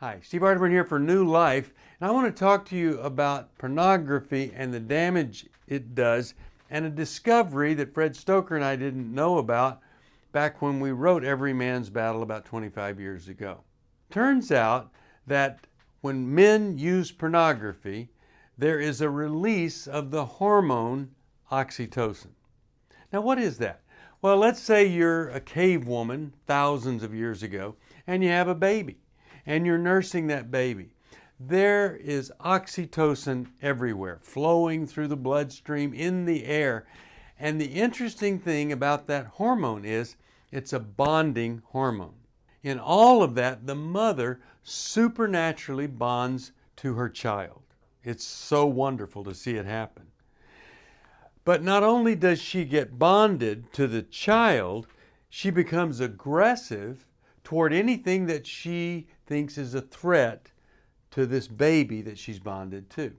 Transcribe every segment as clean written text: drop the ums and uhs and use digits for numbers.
Hi, Steve Arterburn here for New Life, and I want to talk to you about pornography and the damage it does, and a discovery that Fred Stoker and I didn't know about back when we wrote Every Man's Battle about 25 years ago. Turns out that when men use pornography, there is a release of the hormone oxytocin. Now, what is that? Well, let's say you're a cave woman thousands of years ago, and you have a baby, and you're nursing that baby. There is oxytocin everywhere, flowing through the bloodstream, in the air. And the interesting thing about that hormone is it's a bonding hormone. In all of that, the mother supernaturally bonds to her child. It's so wonderful to see it happen. But not only does she get bonded to the child, she becomes aggressive toward anything that she thinks is a threat to this baby that she's bonded to.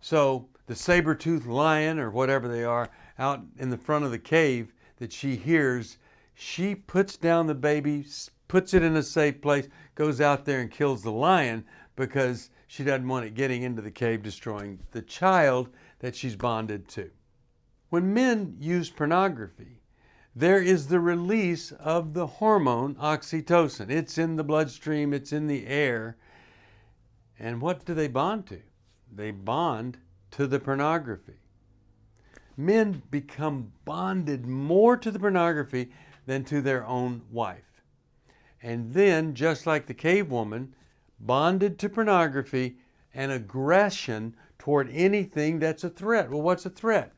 So the saber-toothed lion or whatever they are out in the front of the cave that she hears, she puts down the baby, puts it in a safe place, goes out there and kills the lion because she doesn't want it getting into the cave, destroying the child that she's bonded to. When men use pornography, there is the release of the hormone oxytocin. It's in the bloodstream, it's in the air. And what do they bond to? They bond to the pornography. Men become bonded more to the pornography than to their own wife. And then, just like the cave woman, bonded to pornography and aggression toward anything that's a threat. Well, what's a threat?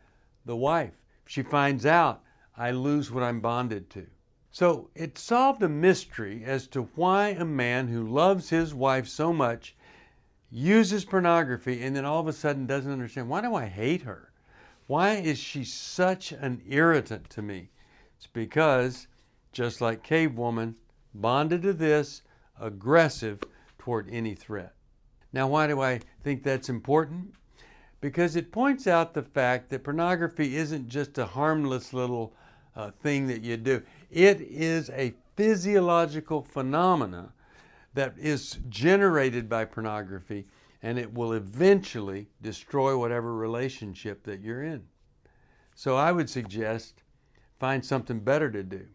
The wife. If she finds out, I lose what I'm bonded to. So it solved a mystery as to why a man who loves his wife so much uses pornography and then all of a sudden doesn't understand, why do I hate her? Why is she such an irritant to me? It's because, just like cave woman, bonded to this, aggressive toward any threat. Now, why do I think that's important? Because it points out the fact that pornography isn't just a harmless little thing that you do. It is a physiological phenomena that is generated by pornography, and it will eventually destroy whatever relationship that you're in. So I would suggest find something better to do.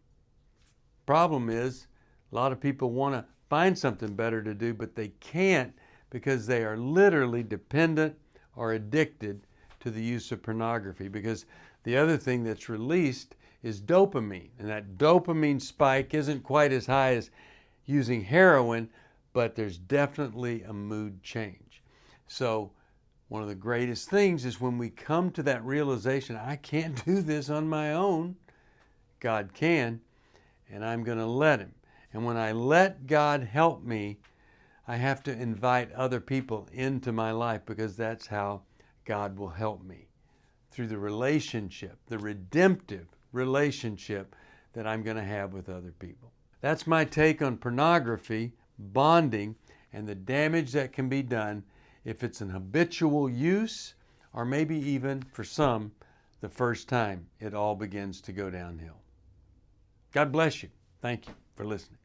Problem is, a lot of people want to find something better to do, but they can't because they are literally dependent or addicted to the use of pornography, because the other thing that's released is dopamine, and that dopamine spike isn't quite as high as using heroin, but there's definitely a mood change. So one of the greatest things is when we come to that realization, I can't do this on my own. God can, and I'm going to let Him. And when I let God help me, I have to invite other people into my life, because that's how God will help me, through the relationship, the redemptive relationship that I'm going to have with other people. That's my take on pornography, bonding, and the damage that can be done if it's an habitual use, or maybe even, for some, the first time it all begins to go downhill. God bless you. Thank you for listening.